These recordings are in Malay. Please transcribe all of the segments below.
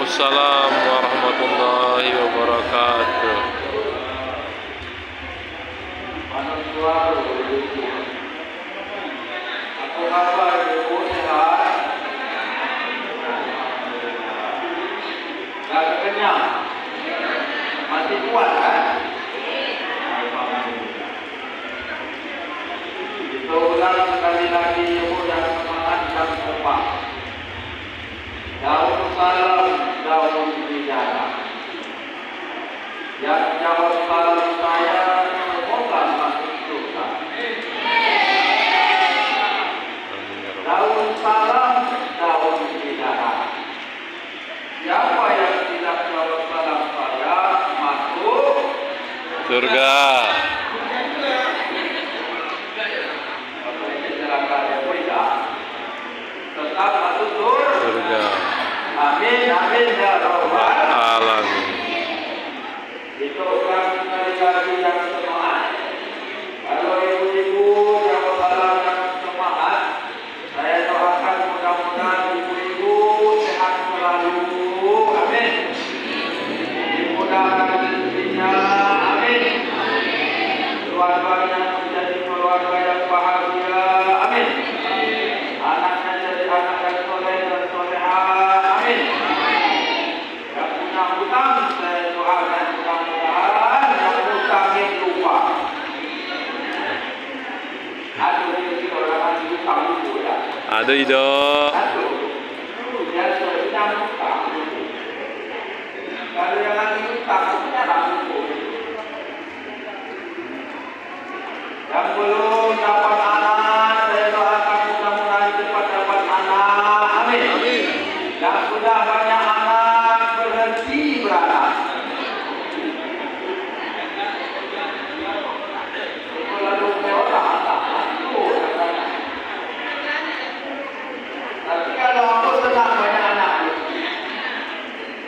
Waalaikumsalam warahmatullahi wabarakatuh. Apa kabar ibu, sehat? Gak kenyang? Masih kuat kan? Itu ulang sekali lagi ibu yang semangat dan kompak. Daun salam, daun bicara. Yang jawab salam saya, semoga masuk surga. Daun salam, daun bicara. Siapa yang tidak jawab salam saya, masuk Surga. tetap masuk Surga. Amin, amin ya Rabbal Alamin. Itu kan sekali-kali yang semangat. Kalau ibu-ibu yang salam yang semangat, saya doakan mudah-mudahan ibu-ibu sehat selalu. Amin. Dimudahkan rezekinya. Amin. Keluarganya menjadi keluarga yang bahagia. Amin. Anaknya jadi anak yang soleh dan soleha. Amin. Yang punya hutang, saya doakan mudah-mudahan yang hutangnya lupa. Aduh, ini orang hutang itu ya. Aduh Ido. Aduh, dia sudah hutang. Kalau yang lagi hutang, punya langsung. Yang belum dapat anak, saya doakan mudah-mudahan cepat dapat anak. Amin. Amin. Yang sudah banyak anak, berhenti beranak. Itu lalu orang anak. Tapi kalau aku senang banyak anak.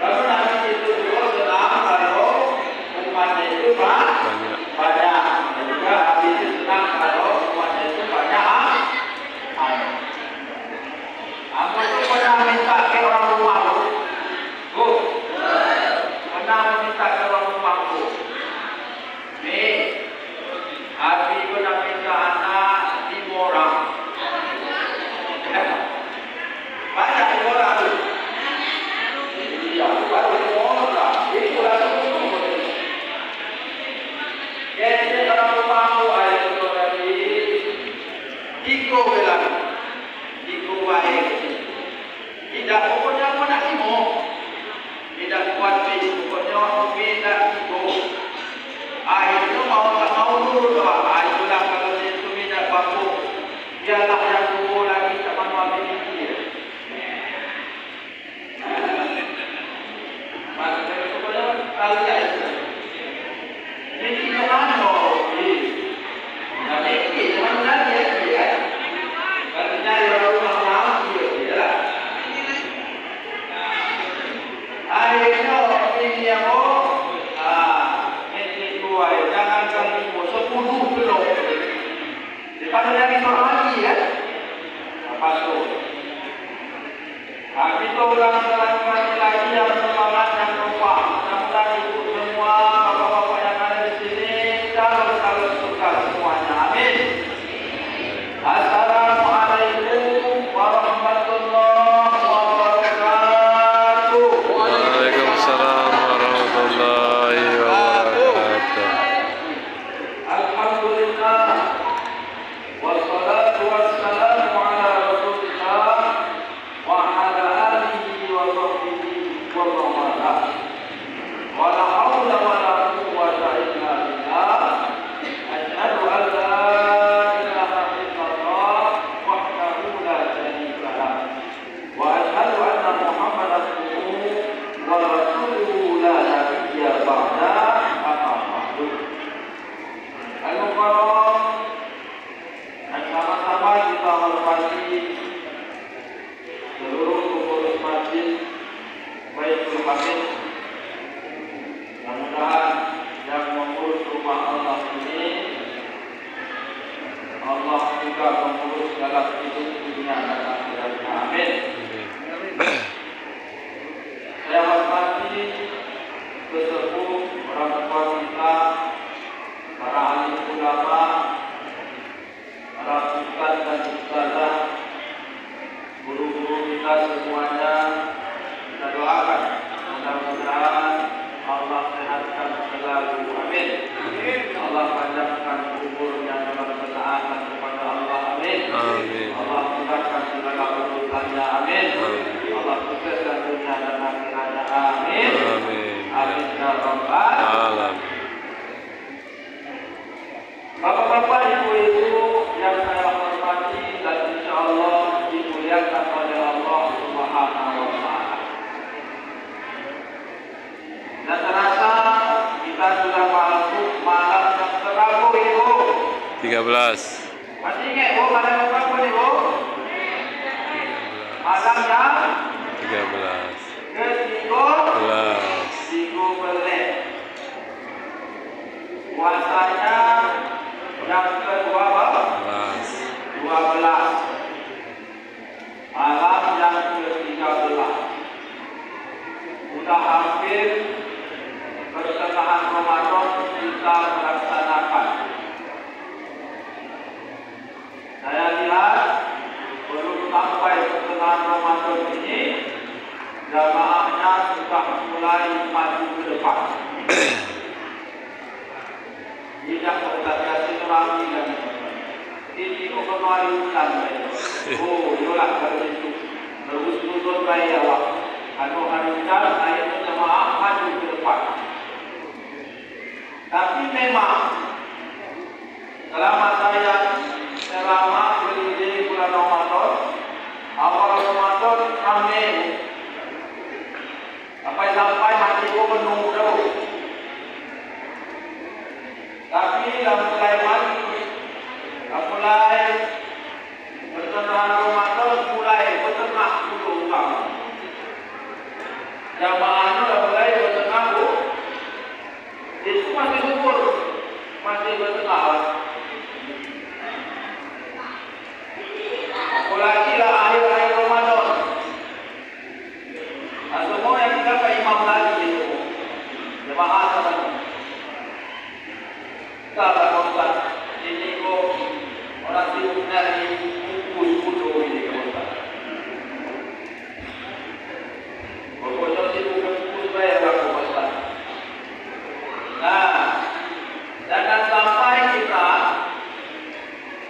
Kalau nanti itu juga senang kalau umatnya itu banyak. Dan juga habis itu senang kalau umatnya itu banyak anak. Aku tuh pernah minta ke orang rumahku. Bu, pernah minta ke orang rumahku. Nih, hati ku nak minta anak 5 orang. Banyak 5 orang tu. Iya, baru 5 orang. Ini pula tu. Jadi orang rumahku ada tu tadi. Iko bilang, iko baik. Tidak pokoknya aku nak imo. Tidak kuat pokoknya aku tidak iko. Itu mau tak mau dulu doa. Itulah kalau itu tidak baku. Biarlah yang dulu lagi tak mahu ambil ini. Maksudnya pokoknya kalau tidak itu. Ini jangan mau. Tapi ini jangan lagi ya. Kalau nyari orang rumah dia lah. Akhirnya ini yang ini dua jangan kali 10 belum. Depan lagi seorang lagi ya. Apa tu? Kami tu ulang lagi yang semangat yang lupa. Mudah-mudahan ibu semua bapak-bapak yang ada di sini selalu suka semuanya. Amin. Assalamualaikum warahmatullahi wabarakatuh. Waalaikumsalam warahmatullahi wabarakatuh. Alhamdulillah. Wassalatu wassalamu ala Rasulillah wa ala alihi wa sahbihi wa man walah. Wa la haula wa la quwwata illa billah. Asyhadu an la ilaha illallah wahdahu la syarika lah. Wa asyhadu anna Muhammadan abduhu wa rasuluhu la nabiyya ba'da. Amma ba'du. Al-Mukarram, sama-sama kita hormati seluruh pengurus masjid Baitul Hamid. Mudah-mudahan yang mengurus rumah Allah ini, Allah juga mengurus dalam hidup dunia dan akhiratnya. Amin. Saya sesepuh, orang tua kita, para ahli ulama, para ustaz dan ustazah, guru-guru kita semuanya, kita doakan mudah-mudahan Allah sehatkan selalu. Amin. Allah panjangkan umurnya dalam ketaatan kepada Allah. Amin. Allah mudahkan segala urusannya. Amin. Allah sukseskan dunia dan akhiratnya. Amin. Amin ya rabbal alamin. Bapak-bapak, ibu-ibu yang saya hormati dan insya Allah dimuliakan oleh Allah Subhanahu wa Ta'ala. Dan terasa kita sudah masuk malam yang keberapa, ibu? 13. Masih ingat, ibu, malam yang berapa, ibu? Malam yang 13. ke-13. Puasanya yang ke-12. Malam yang ke-13. Sudah hampir pertengahan Ramadan kita melaksanakan. Saya lihat belum sampai pertengahan Ramadan ini jamaahnya sudah mulai maju ke depan. Tidak berkata silaturahmi dan ini kembali ulang. Oh, yolah begitu. Terus baik awak. Kalau hari jalan saya jemaah maju ke depan. Tapi memang selama saya berada di bulan Ramadan, awal Ramadan ramai. Sampai hati ku penuh terus. Tapi dah mulai mati, dah mulai pertengahan Ramadan, mulai bertengah dulu kamu. Jamaahnya dah mulai bertengah dulu. Itu masih subur, masih bertengah. Apalagi lah akhir-akhir Ramadan. Semua yang kita ke imam lagi itu jemaah teman. Kalau Ustaz ini kok orang sibuk dari buku ini ke Ustaz. Pokoknya sibuk buku bayar aku Ustaz. Nah, jangan sampai kita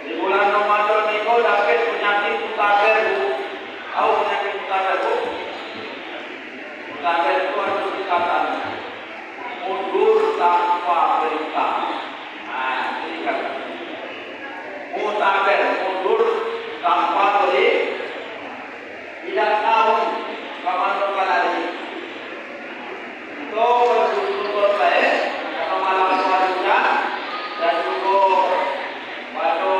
di bulan Ramadan ini kau dapat penyakit mutakhir. Tahu penyakit mutakhir? Mutakhir itu harus dikatakan mundur tanpa perintah. Nah, ini kan mutakhir, mundur tanpa perintah. Tidak tahu kapan lagi. Itu bersyukur saya karena malam Ramadan dan juga pada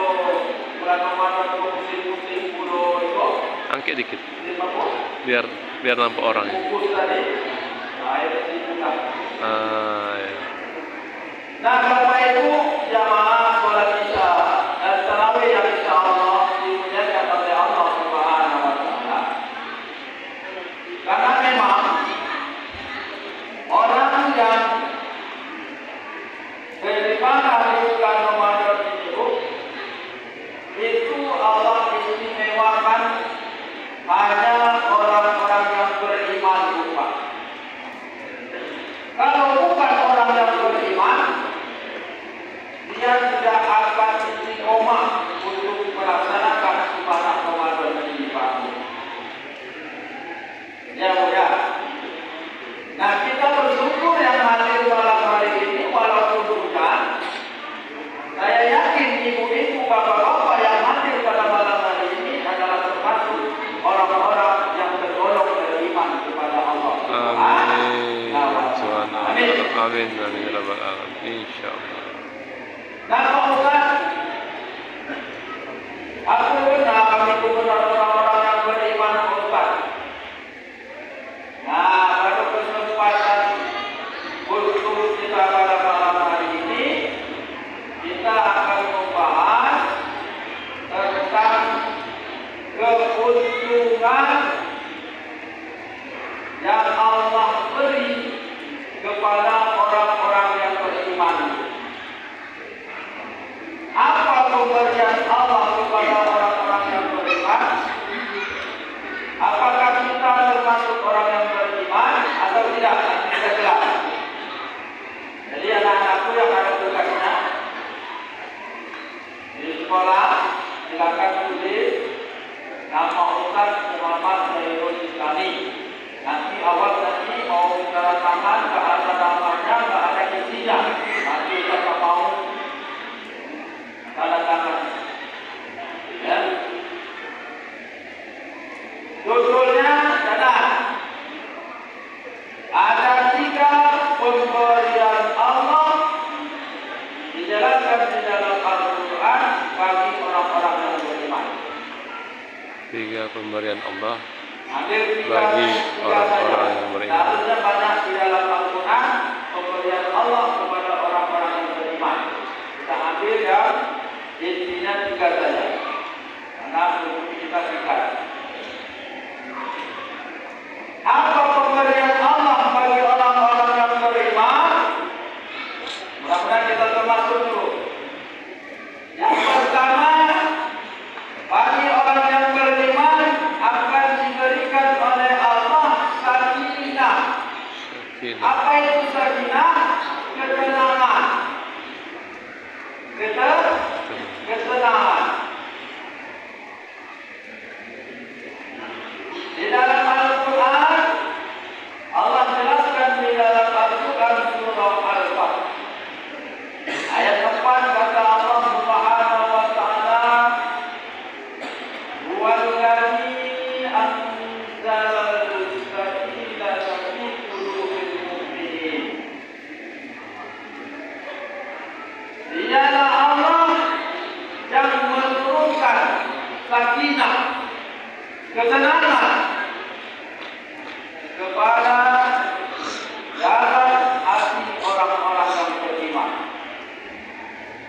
bulan Ramadan itu musim-musim pulau itu. Angkat dikit. Biar nampak orangnya. Ya. Nah, Bapak Ibu jamaah sholat isya dan tarawih yang insya Allah dimuliakan oleh Allah Subhanahu wa Ta'ala. Karena memang orang yang beribadah di bulan Ramadan itu Allah istimewakan hanya orang-orang yang beriman lupa. Kalau bukan orang yang beriman, dia tidak akan istiqomah untuk melaksanakan ibadah Ramadan ini, Pak. Ya. Nah, kita bersyukur yang hadir malam hari ini walaupun hujan. Saya yakin ibu-ibu, bapak-bapak yang hadir pada malam hari ini adalah termasuk orang-orang yang tergolong beriman kepada Allah. Amin. Amin. Amin. Amin. Rabbal alamin. Insyaallah. Nah, Pak Ustaz, aku benar kami benar orang-orang yang beriman, Pak Ustaz. Nah, pada kesempatan khusus kita pada malam hari ini, kita akan membahas tentang keuntungan yang Allah beri kepada sekolah, silakan tulis nama Ustaz Muhammad Zainul Islami. Nanti awal tadi mau tanda tangan, nggak ada namanya, nggak ada isinya. Nanti kita mau tanda tangan. Ya. Judulnya catat. Ada 3 pemberian Allah dijelaskan di dalam Al-Quran bagi orang-orang yang beriman. 3 pemberian Allah Ambil bagi orang-orang yang beriman. Seharusnya banyak di dalam Al-Quran pemberian Allah kepada orang-orang yang beriman. Kita ambil yang intinya 3 saja, karena buku kita singkat. Apa pemberian Allah bagi orang-orang yang beriman? Mudah-mudahan kita termasuk dulu. Yang pertama, bagi orang yang beriman akan diberikan oleh Allah sakinah. Apa itu sakinah? Ketenangan. Ketenangan. Di dalam Al-Quran, Allah jelaskan di dalam Al-Quran surah Al-Fatih. Ayat 4 kata Allah Subhanahu wa taala, "Huwallazi anzala as-sakinata fi qulubil mu'minin." Dialah Allah yang menurunkan sakinah, ketenangan kepada dalam hati orang-orang yang beriman.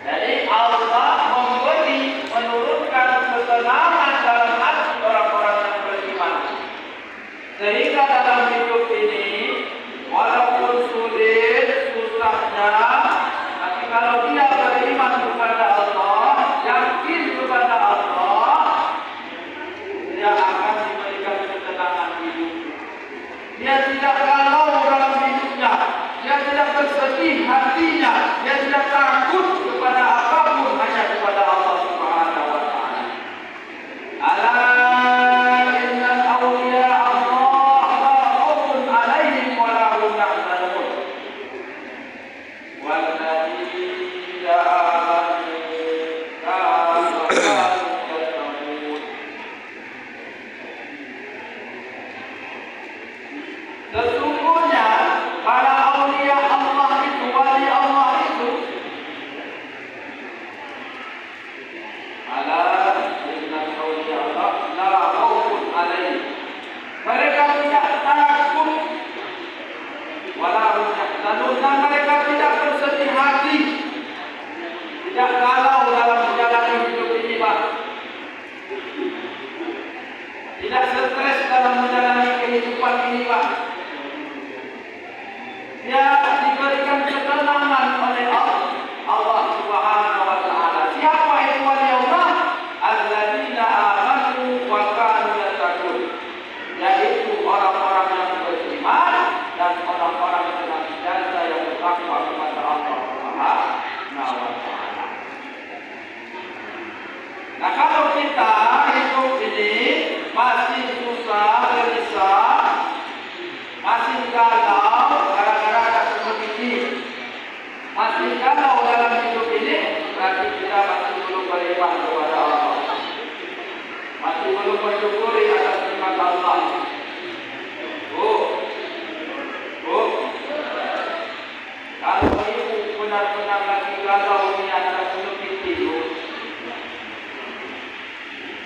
Jadi Allah menurunkan ketenangan dalam hati orang-orang yang beriman. Sehingga dalam hidup ini, walaupun sulit, susahnya, tapi kalau dia beriman kepada Allah, yakin kepada Allah, dia akan diberikan ketenangan hidup. Dia tidak galau dalam hidupnya, dia tidak bersedih hatinya, dia tidak takut kepada apapun, hanya kepada Allah Subhanahu wa taala. Ala innal awliya Allah la khaufun 'alaihim wa la hum yahzanun. Walladzina amanu kanu yattaqun. Sesungguhnya para aulia Allah itu, wali Allah itu, ala innal aulia Allah la khaufun 'alaihim. Mereka tidak takut, wala hum yahzanun, dan mereka tidak bersedih hati, tidak galau dalam menjalani hidup ini, Pak. Tidak stres dalam menjalani kehidupan ini, Pak. Dia diberikan ketenangan oleh Allah Subhanahu wa taala. Siapa itu wali Allah? Alladzina amanu wa kanu yattaqun. Yaitu orang-orang yang beriman dan orang-orang yang senantiasa yang bertakwa kepada Allah Subhanahu wa taala. Nah, kalau kita hidup ini masih susah, gelisah, masih galau gara-gara ada kompetisi, masih galau dalam hidup ini, berarti kita masih belum beriman kepada Allah, masih belum bersyukuri atas nikmat Allah. Kalau ibu benar-benar lagi galau ini atas kompetisi,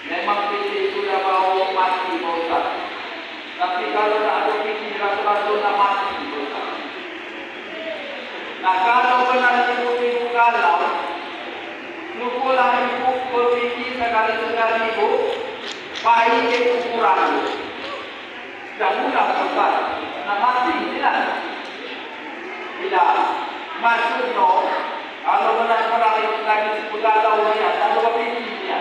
memang PT sudah mau mati, Ustaz. Tapi kalau tak ada PT, langsung tak mati, Ustaz. Nah, kalau benar ibu galau, lupalah ibu berpikir sekali-sekali ibu, bayi kekurangan. Tidak mudah, Ustaz. Nah, mati, tidak? Tidak. Maksudnya, kalau benar-benar lagi galau dia, tak ada berpikirnya.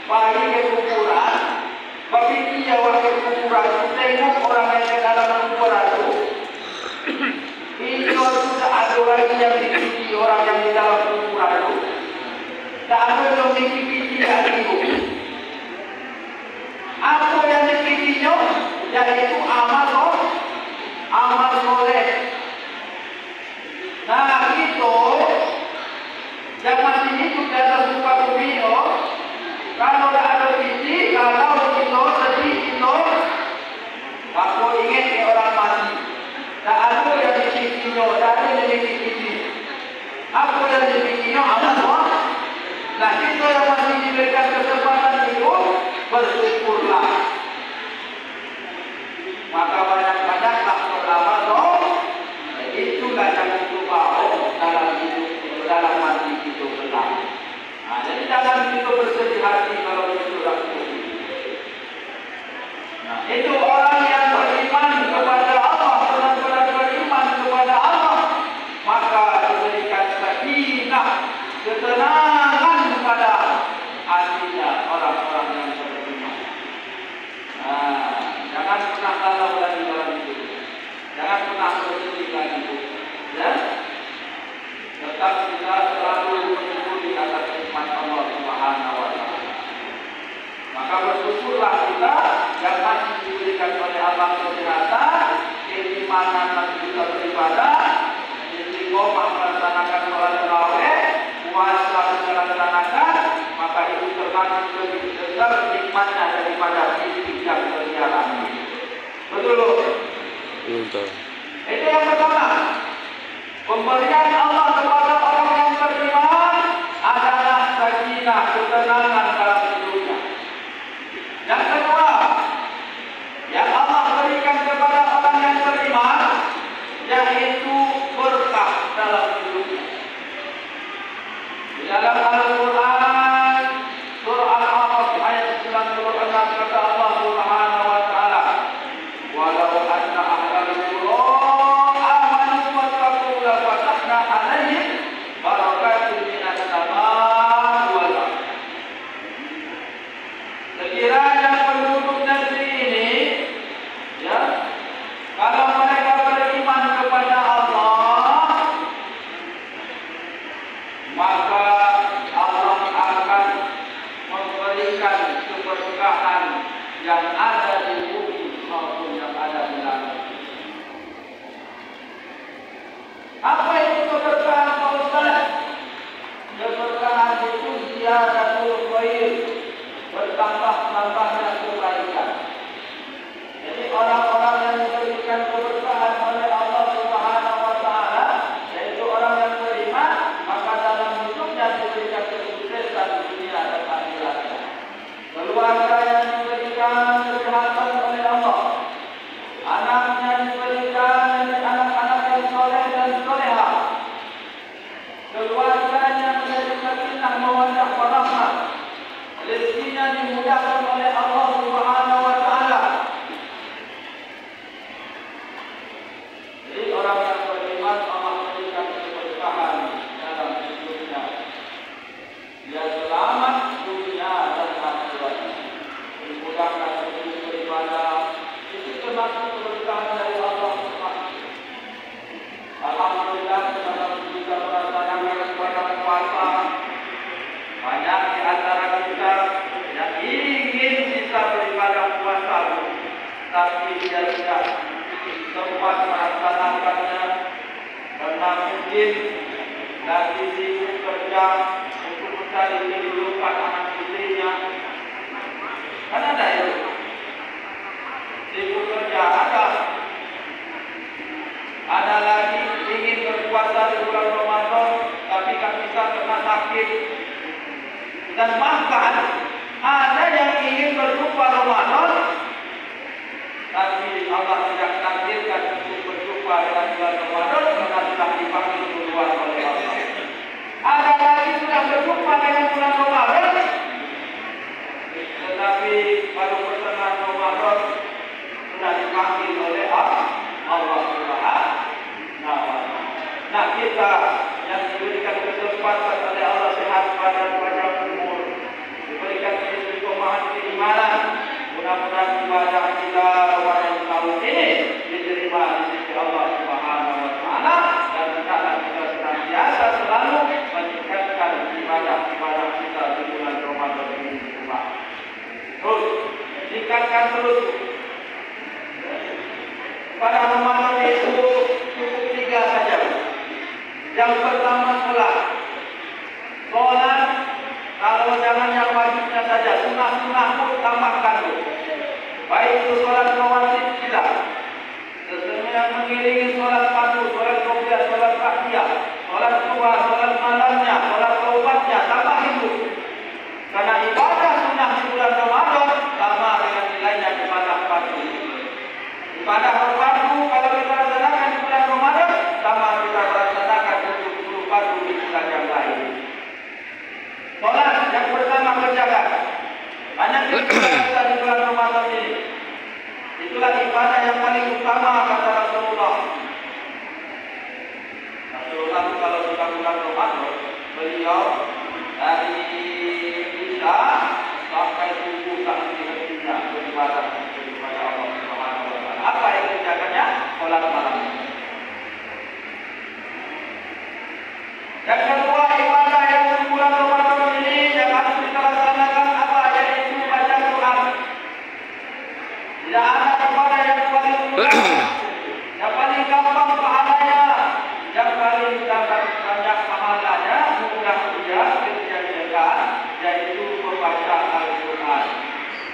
Bayi kekurangan, berpikir jawab kekurangan, tengok orang yang ke dalam kekurangan itu, ini sudah ada lagi yang dipikir orang yang di dalam kekurangan itu. tak ada yang dipikir dari itu. Apa yang dipikirnya? Yaitu amal soleh. Nah itu zaman ini juga terbuka bumi kalau tidak ada visi, kalau itu sedih itu, aku ingin ke orang mati. Tak ada yang dipikirnya, tak ada yang dipikirnya. Apa yang dipikirnya amal. Nah kita yang masih diberikan kesempatan itu bersyukurlah. Maka banyak-banyaklah beramal doa. Itulah yang itu bawa dalam hidup, dalam hati itu kelak. Nah, jadi dalam itu bersedih hati kalau itu laku. Nah, itu orang yang beriman kepada Allah, benar-benar beriman kepada Allah, maka diberikan sakinah, ketenangan pada hatinya orang-orang yang beriman. Nah, jangan pernah galau lagi dalam hidup. Jangan pernah bersedih lagi. Ya? Tetap kita selalu bersyukur di atas nikmat Allah Subhanahu wa Ta'ala. Maka bersyukurlah kita yang masih diberikan oleh Allah kesehatan, keimanan masih kita beribadah, istiqomah melaksanakan sholat tarawih, puasa kita laksanakan, maka itu termasuk lebih besar nikmatnya daripada rezeki yang berjalan. Betul? Betul. Itu yang pertama. Pemberian Allah kepada orang yang beriman adalah sakinah, ketenangan dalam hidupnya. Yang kedua, yang Allah berikan kepada orang yang beriman yaitu berkah dalam hidupnya. Di dalam Al-Quran surah Al-A'raf ayat 96 kata Allah Subhanahu wa Ta'ala, walau anna ahlal qura amanu wattaqu la fatahna 'alaihim barakatun minas samaa'i wal ardh. Sekiranya penduduk negeri ini, ya, kalau mereka beriman kepada Allah, maka Allah akan memberikan keberkahan yang ada di bumi maupun yang ada di langit. Apa itu keberkahan Pak Ustaz? Keberkahan itu ziyadatul khair, bertambah-tambahnya kebaikan. Jadi orang-orang yang diberikan keberkahan oleh Allah Subhanahu wa Ta'ala, yaitu orang yang beriman, maka dalam hidupnya diberikan kesuksesan dunia dan akhiratnya. Keluarga yang diberikan kesehatan oleh Allah, anaknya diberikan anak-anak yang soleh dan soleha, keluarganya menjadi sakinah mawaddah warahmah, rezekinya dimudahkan oleh Allah Subhanahu wa Ta'ala. Jadi orang yang beriman Allah berikan keberkahan dalam hidupnya. Dia selamat dunia dan akhirat. Dimudahkan untuk beribadah. Itu termasuk keberkahan dari Allah Subhanahu. Alhamdulillah kita bisa merasakan ibadah puasa. Banyak di antara kita yang ingin bisa beribadah puasa, tapi dia tidak sempat melaksanakannya karena mungkin lagi sibuk kerja untuk mencari kehidupan anak istrinya. Kan ada ya? Sibuk kerja ada lagi ingin berpuasa di bulan Ramadan, tapi tak bisa karena sakit. Dan bahkan ada yang ingin berjumpa Ramadan, tapi Allah tidak takdirkan untuk berjumpa dengan bulan Ramadan karena sudah dipanggil duluan oleh Allah. Ada lagi sudah berjumpa dengan bulan Ramadan, tetapi baru pertengahan Ramadan sudah dipanggil oleh Allah Subhanahu. Nah kita yang diberikan kesempatan oleh Allah sehat pada panjang umur, diberikan istiqomah keimanan, mudah-mudahan ibadah kita pada tahun ini diterima di sisi Allah Subhanahu wa Ta'ala, dan hendaklah kita senantiasa selalu meningkatkan ibadah tingkatkan terus. Pada Ramadan itu cukup 3 saja. Yang pertama sholat. Sholat, kalau jangan yang wajibnya saja, sunnah-sunnah pun tambahkan. Baik itu sholat rawatib kita, sesungguhnya yang mengiringi sholat fardu, sholat qobliyah, sholat ba'diyah, sholat duha, sholat malamnya, sholat taubatnya, tambahin itu. Karena ibadah sunnah di bulan Ramadan sama dengan nilainya ibadah fardu. Ibadah fardu kalau kita laksanakan di bulan Ramadan sama kita melaksanakan 70 fardu di bulan yang lain. Sholat yang pertama kerjakan. Banyak kita di bulan Ramadan ini. Itulah ibadah yang paling utama kata Rasulullah. Rasulullah kalau sudah bulan Ramadan, beliau dari Isya sampai subuh tak henti-hentinya beribadah kepada Allah Subhanahu wa taala. Apa yang dikerjakannya? Sholat malam. Yang kedua, ibadah yang di bulan Ramadan ini yang harus kita laksanakan apa? Yaitu baca Quran. Tidak ada ibadah yang paling mudah, yang paling gampang pahalanya, yang paling dapat banyak pahalanya, mudah juga dikerjakan, yaitu membaca Al-Quran.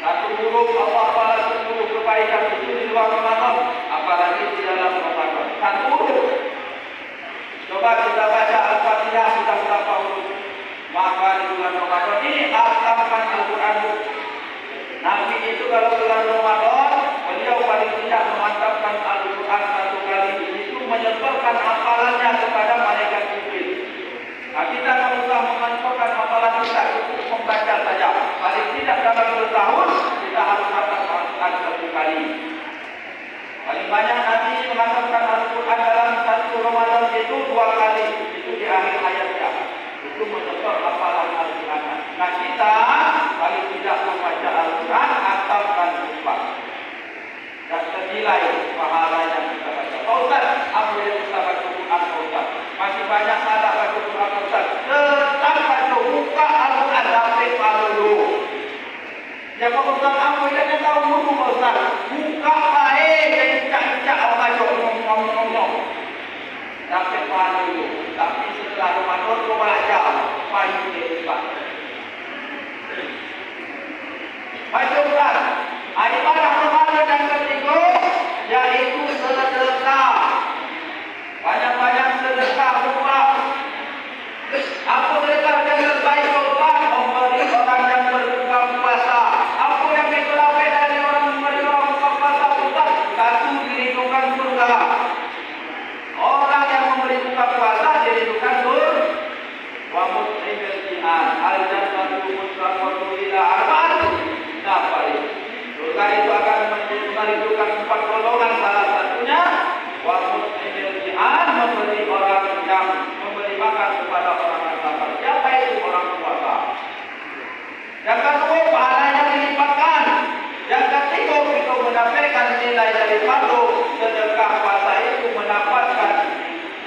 Satu huruf Allah balas 10 kebaikan itu di luar Ramadan, apalagi di dalam Ramadan. Satu huruf. Coba kita baca Al-Fatihah sudah berapa huruf? Maka di bulan Ramadan ini khatamkan Al-Quran. Nabi itu kalau bulan Ramadan, beliau paling tidak memantapkan Al-Quran 1 kali. Itu menyebarkan hafalannya kepada malaikat Jibril. Nah, kita tak usah memantapkan hafalan kita, cukup membaca saja. Paling tidak dalam bertahun, kita harus khatam Al-Quran 1 kali. Paling banyak Nabi menghatamkan Al-Quran dalam 1 Ramadan itu 2 kali. Itu di akhir hayatnya. Itu menyebar hafalan Al-Quran. Nah, kita paling tidak membaca Al-Quran hatamkan lupa. Dan senilai pahala yang kita baca. Pak Ustaz, apa yang kita baca Quran Pak Ustaz? Masih banyak salah baca Quran Pak Ustaz. Tetap baca, buka Al-Quran sampai dulu. Ya Pak Ustaz, apa yang tahu dulu Pak Ustaz? Buka baik dan cak-cak baca ngomong-ngomong. Sampai dulu. Tapi setelah Ramadan kau belajar, baik dia baca Quran. Ibadah Ramadan yang ketiga yaitu sedekah. Banyak-banyak sedekah murah. Apa sedekah yang terbaik Quran? Memberi orang yang berbuka puasa. Apa yang dikelabui dari orang memberi orang buka puasa Ustaz? Satu, dirindukan surga. Orang yang memberi buka puasa dirindukan surga. Wa mut'imil jihad. Al-jannatu mustaqatu ila arba'ati. Surga itu akan merindukan 4 golongan, salah satunya wa'mud mil jihad, memberi orang yang memberi makan kepada orang yang lapar. Siapa itu? Orang puasa. Yang kedua, pahalanya dilipatkan. Yang ketiga, kita mendapatkan nilai dari fardu. Sedekah puasa itu mendapatkan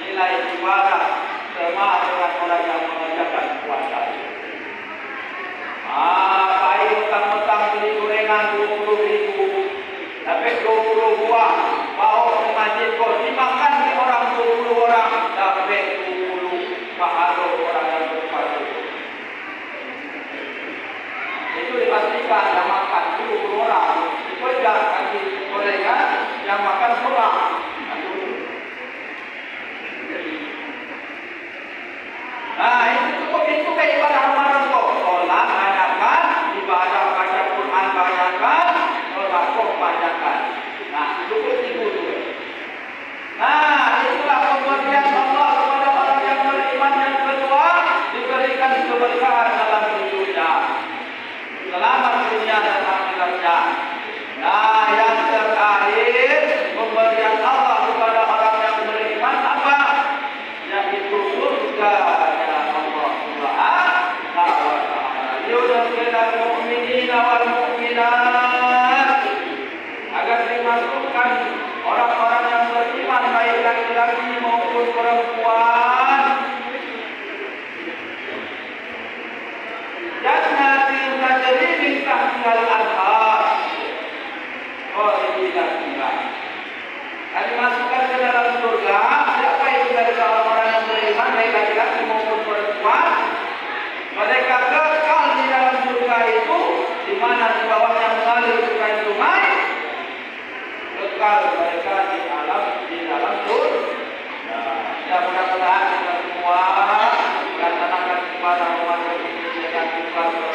nilai ibadah sama dengan orang yang mengerjakan puasa. Baik utang-utang beli gorengan 20.000, dapat 20 buah, bawa ke masjid kau dimakan di orang 20 orang, dapat 20 pahala orang yang berpuasa. Itu dipastikan yang makan 20 orang, itu jangan kasih gorengan yang makan kurang. Nah, itu cukup, itu kayak ibadah Ramadan kok. Sholat banyakkan, ibadah baca Quran banyakkan, sholat kok banyakkan. Nah, cukup itu. Nah, itulah pemberian Allah kepada orang yang beriman. Yang kedua, diberikan keberkahan dalam hidupnya. Selamat dunia dan akhiratnya. Nah, yang terakhir, pemberian Allah kepada orang yang beriman apa? Yaitu surga. Wal mu'minat, agar dimasukkan orang-orang yang beriman baik laki-laki maupun perempuan jannatin tajri min tahtiha al-anhar, mana di bawahnya mengalir sungai-sungai, kekal mereka di dalam surga. Ya mudah-mudahan kita semua melaksanakan ibadah umat Islam dengan ikhlas.